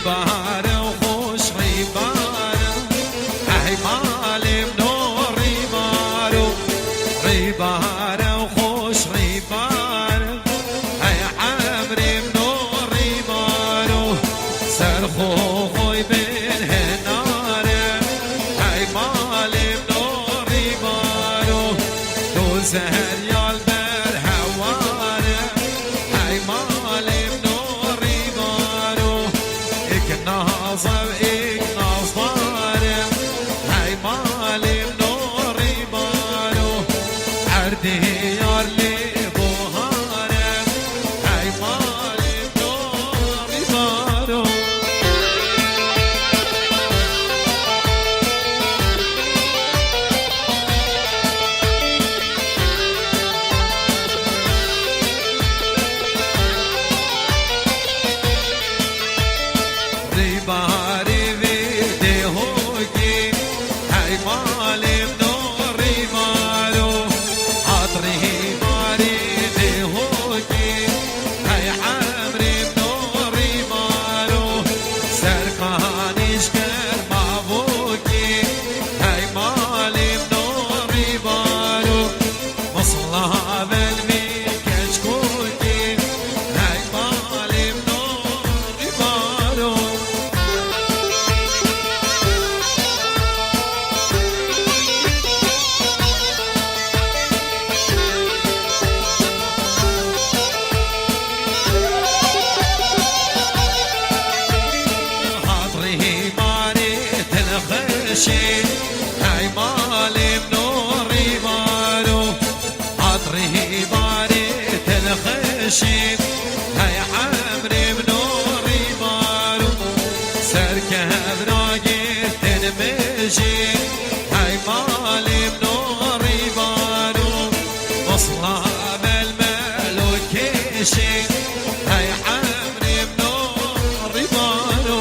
ريباره وخوش ريباره هاي مالي منور ريباره ريباره وخوش ريباره هاي عمري منور ريباره سرخو خوي بين هناره هاي مالي منور ريباره دو زهر يالبر هواره هاي مالي منور ريباره ناظر ایک ناظره هی مالی منور ریبارو عردی یار لی بوهاره هی مالی منور ریبارو ریباری ویده هوگی هی مالی منور ریبارو عطری ماری ده هوگی هی عمری منور ریبارو سرکانیش کر مابوگی هی مالی منور ریبارو مصلح بلمی کچکوگی هی مالی منور ریبارو هاي مالي منور ريبارو عطري باري تنخشي هاي عمري منور ريبارو سركب راقي تنمشي هاي مالي منور ريبارو وصلة بالملوك شي هاي عمري منور ريبارو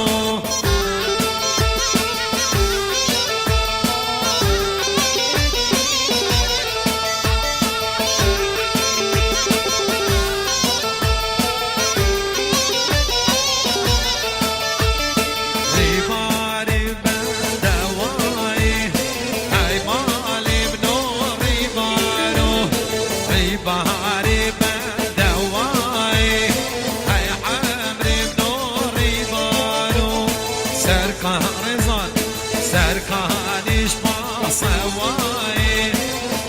بهاري بدواي هاي عمري منور ريبارو سركان رزان سركانيش باصواي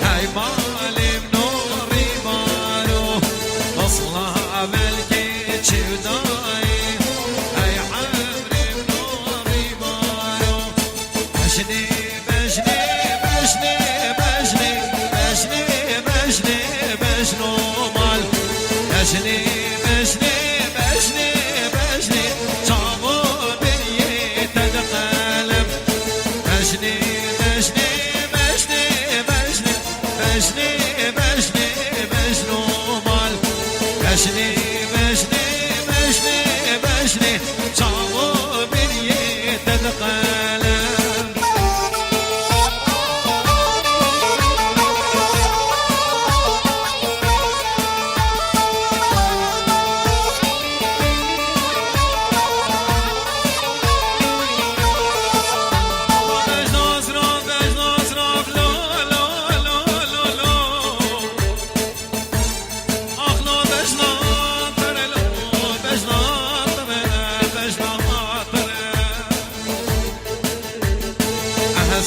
هاي مالي منور ريبارو اصلها ملكي تشوداي هاي عمري منور ريبارو بشني بشني بشني بشني بشني بشني بشنو مال بشني بشني بشني بشني صامو بني تدقلب بشني بشني بشني بشني بشني بشني بشنو مال بشني بشني بشني بشني صامو بني تدقلب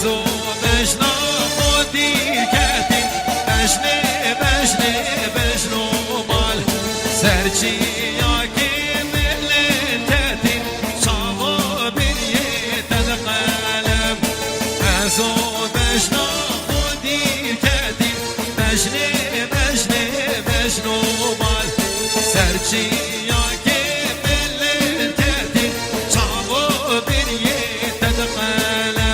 زو بشنا خودی کتی بشنی بشنی بشنو مال سرچی یاکی ملن کتی صامو بینی تدقلب زو بشنا خودی کتی بشنی بشنی بشنو مال سرچی یاکی ملن کتی صامو بینی تدقلب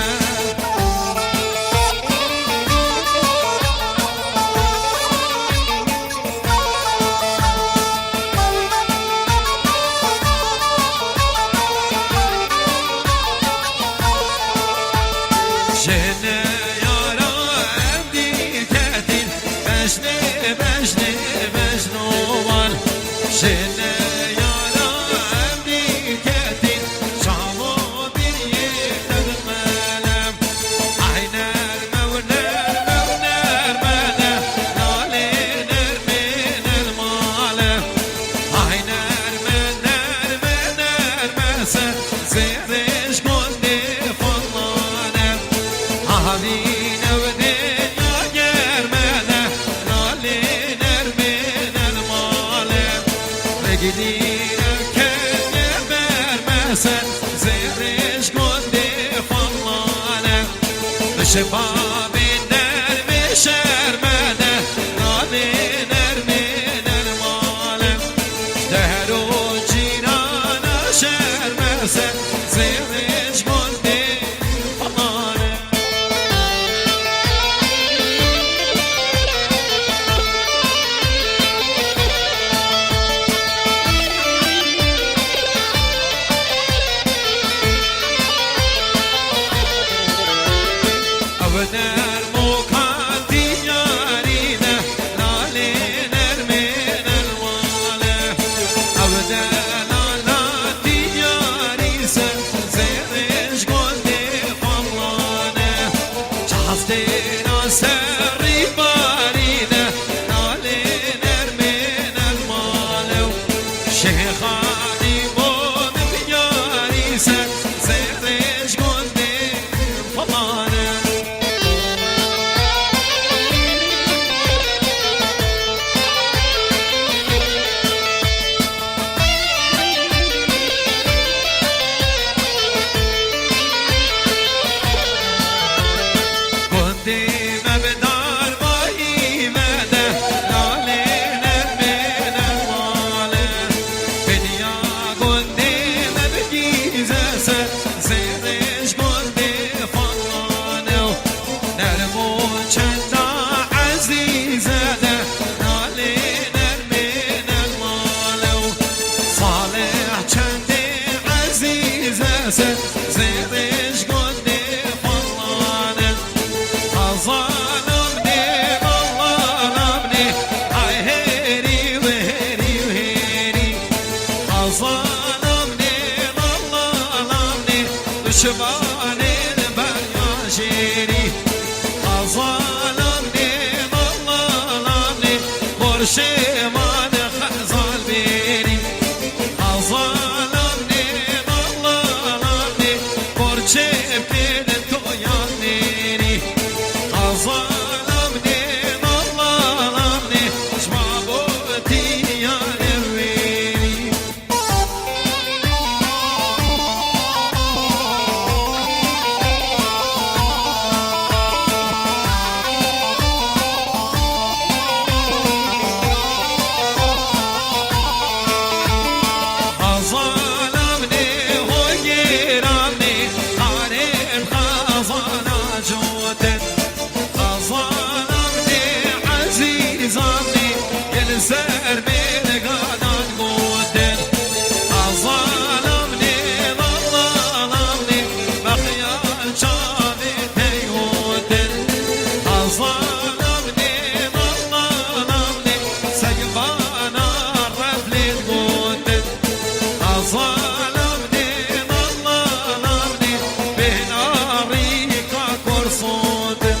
شنه یارا امدی کتین بشنه بشنه بشنو مال شنه یارا امدی کتین زيرش قلبي فضلانه أهالين ودنيا جرمانه نالي نرمين الماله رجلين الكل برمسن زيرش قلبي فضلانه شباب النرم شرمانه نالي نرمين الماله دهرو جيرانا شرمسن زيرش قلبي فضلانه أبنار مكان ديارينا نالي نرمين الواله أبنار لا دياري زيرش قلبي فضلانه جهزتنا سري بارينا نالي نرمين الماله شيخاني بوم بياري زيرش قلبي فضلانه كنتي مبدار باي مدى نالي نرمين الماله بديا كنتي مبجيزة زيرش قلبي فضلانه نرمو چندا عزيزة نالي نرمين الماله صالح چندي عزيزة زيرش قلبي فضلانه ظلمني ظلمني هاي هيري وهيري وهيري ظلمني ظلمني دشماني البياشيري ظلمني ظلمني برشمان خزال بيري ظلمني ظلمني برشي بين تويانيري ظلمني ظلمني شمابوتي يا نويري ظلمني ويراني قارن خزانا جوتن ظلمني عزيزاني ينسر من قادان قوتن ظلمني ظلمني بخيال شامي تيوتن ظلمني ظلمني سيفانا الرفل قوتن ظلمني ظلمني بناري كرصوتن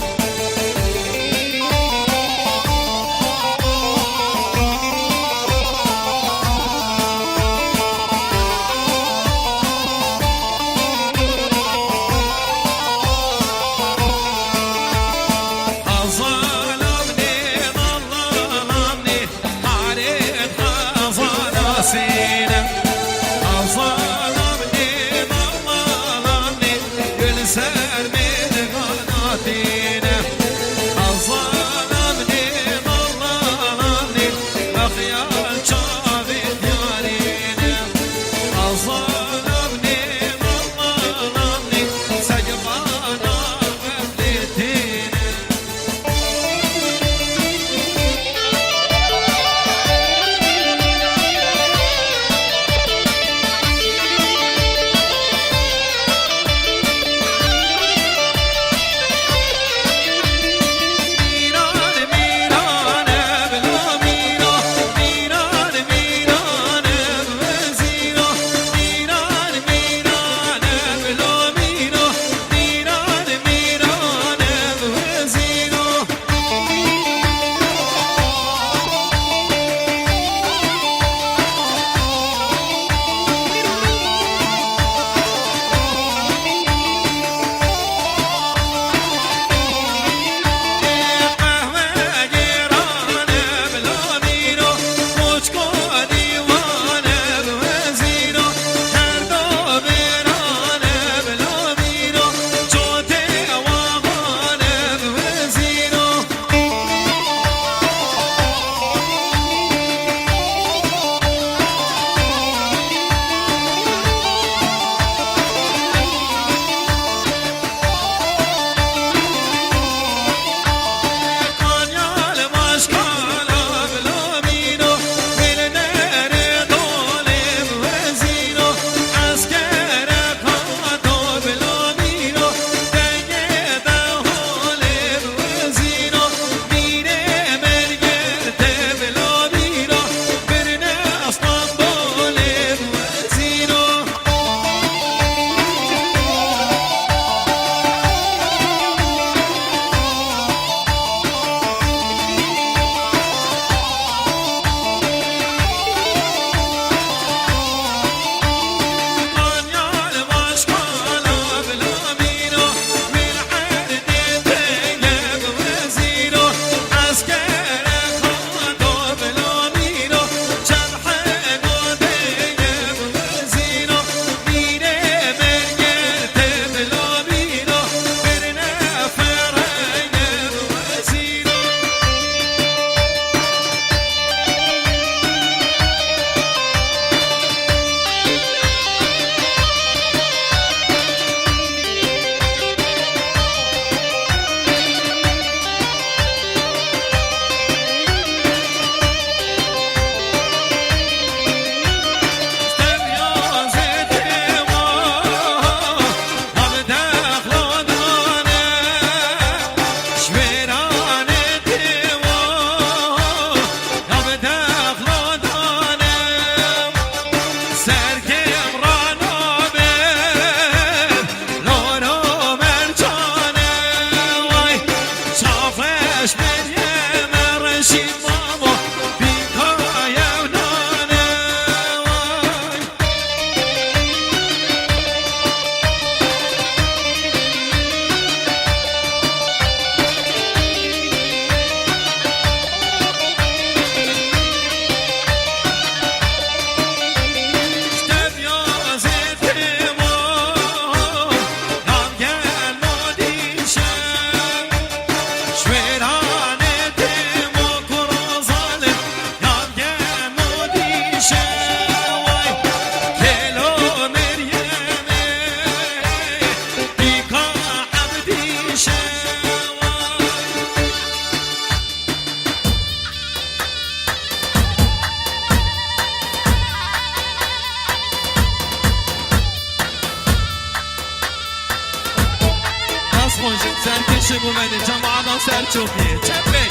شبو من جماعة ناصر شوفي تشبي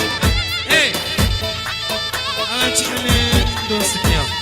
ايه انا تشحلين دوستك يا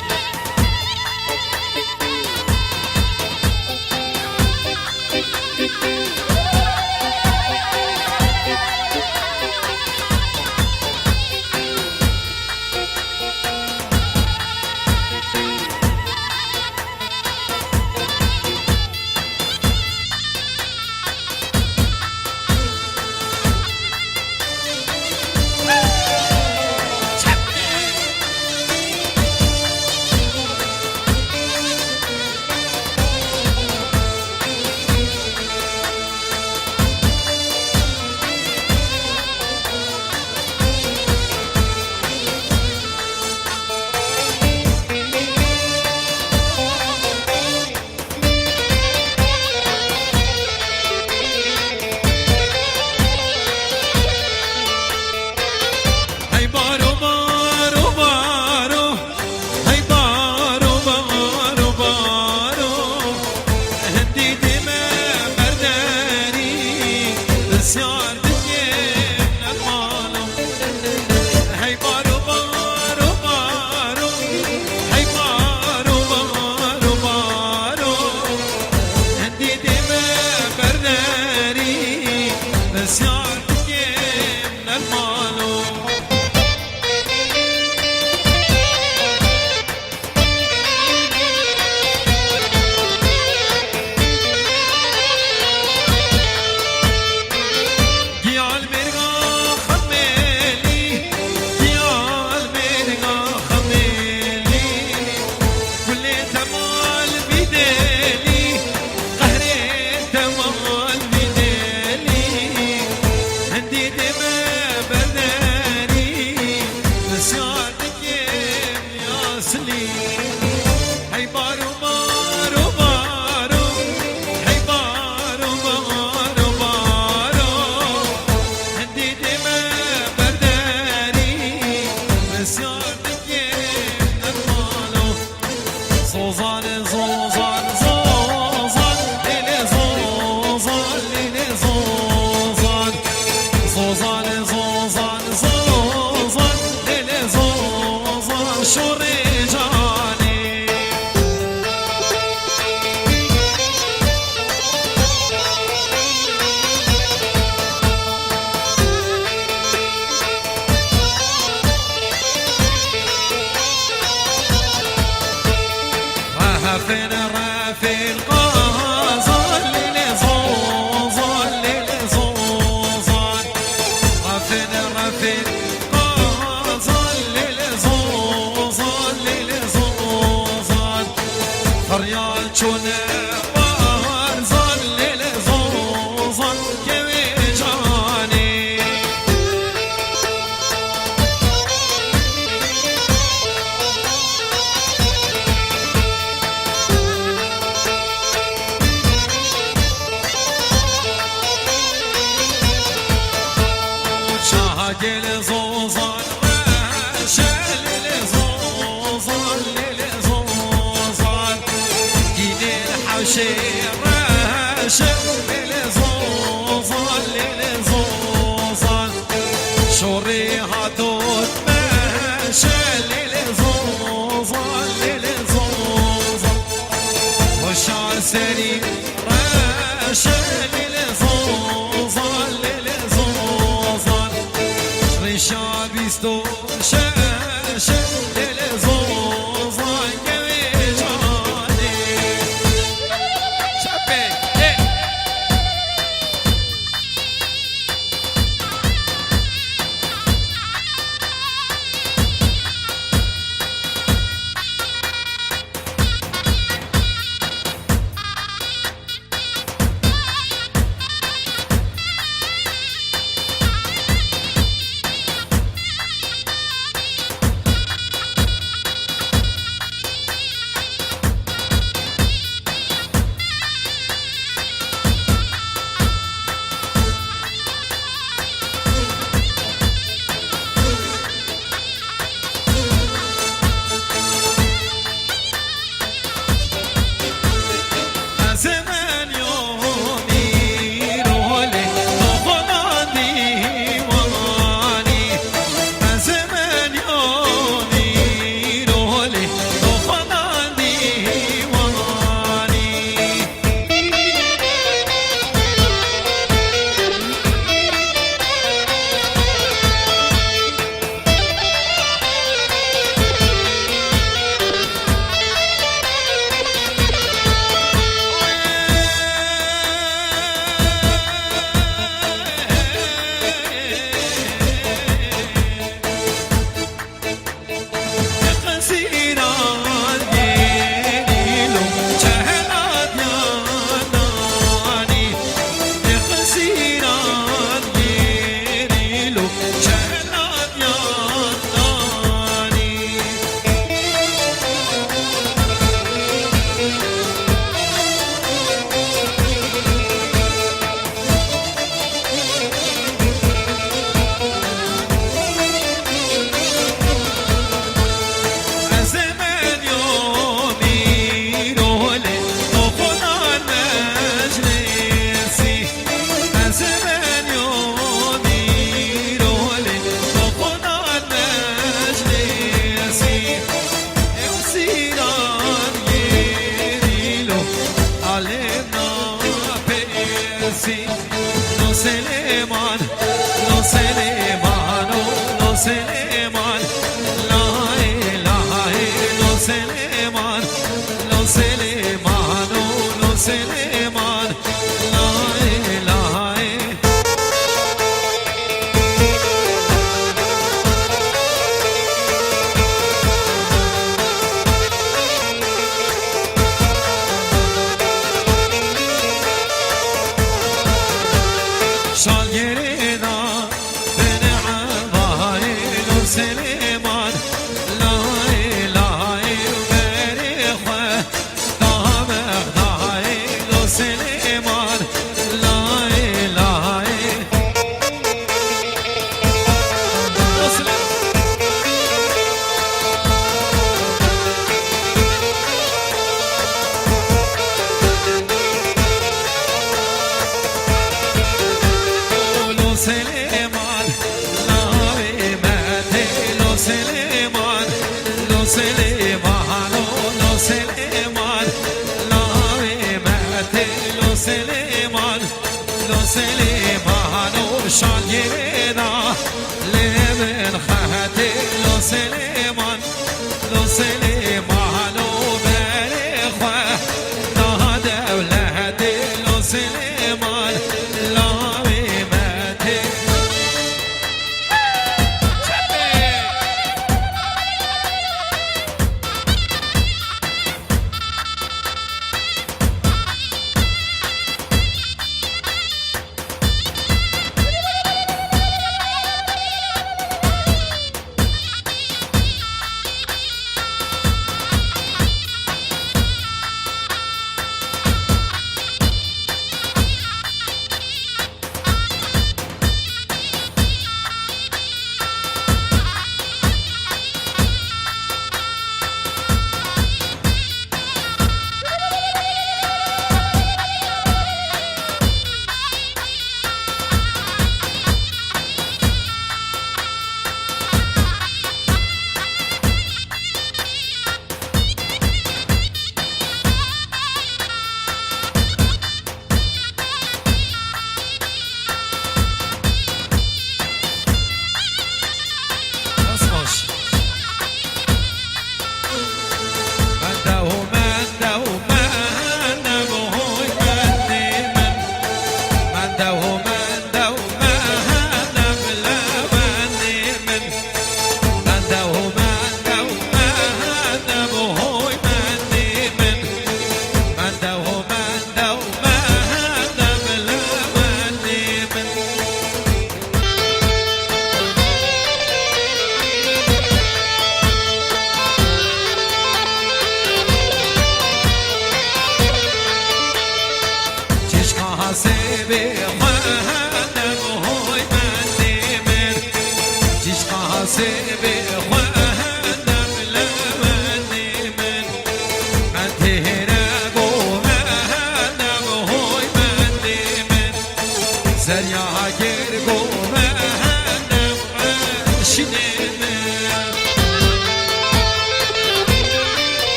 سليمان لو سليمان لو سليمان لا إله إلا سليمان لو سليمان لو سليمان لا إله شاگرینا بنعمای لو سلیمان لا اله الا بریخه دام اغدای لو سلیمان لا اله لو سلیمان سليمان لا ماتي لو سليمان لو سليمان لو سليمان لا ماتي لو سليمان لو سليمان شاگرینا لمن خاتي لو سليمان لو سليمان بريخه لا دولتي لو سليمان لا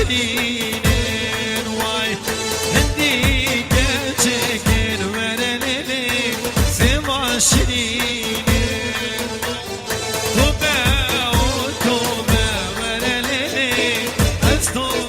شیرینه وای هندی گچکن ورنلی زیبا شیرینه تو به ورنلی از تو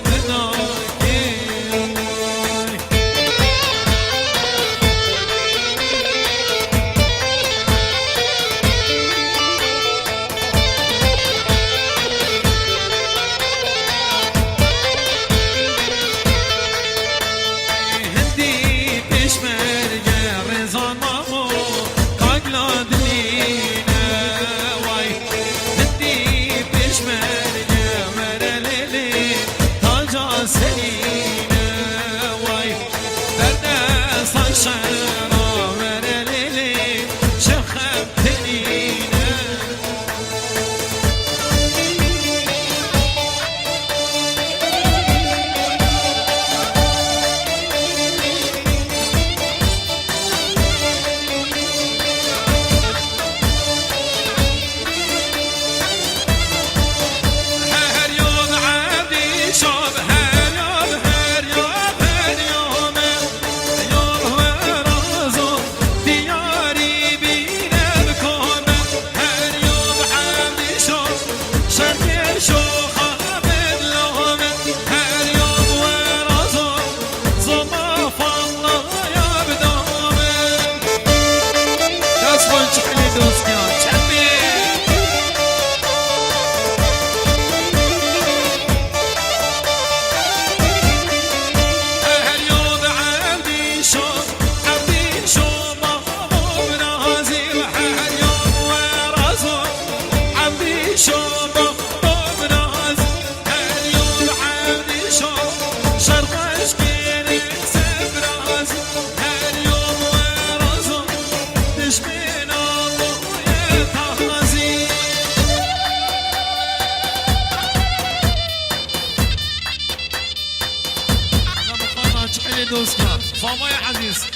دوستان فامای عزیز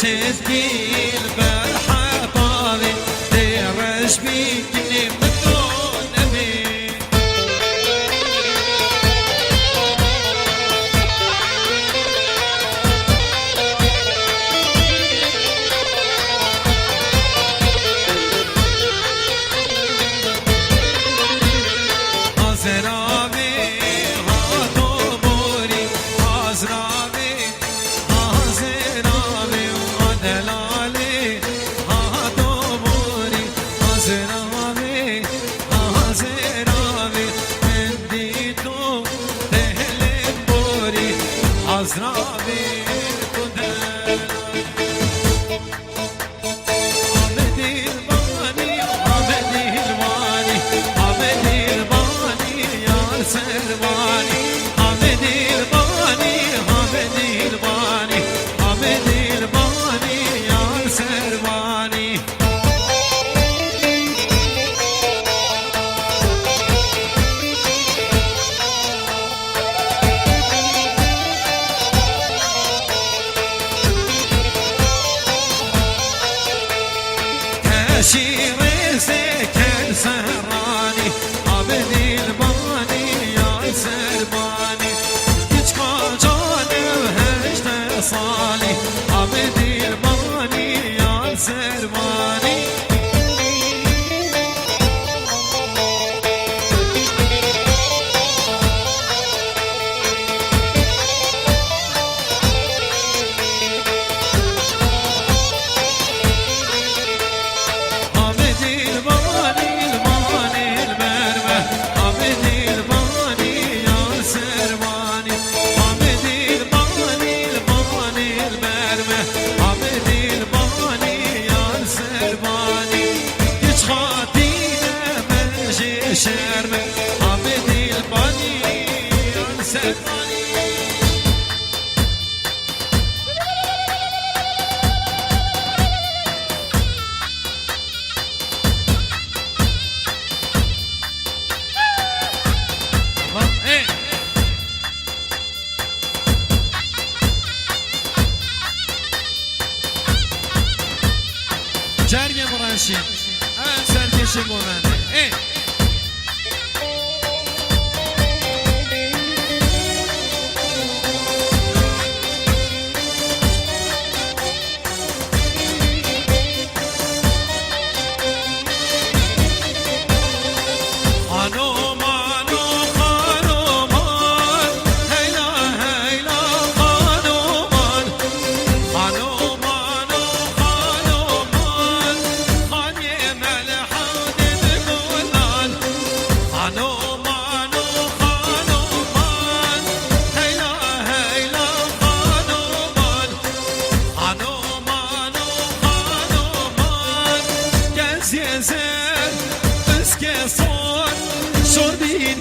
چیز دیل بر حطاوی دیرش بیکنی مدونمی آزراوی ها تو بوری آزراوی جرگ برنشین اول سرکش گوننده زيزر اسكي صور شربين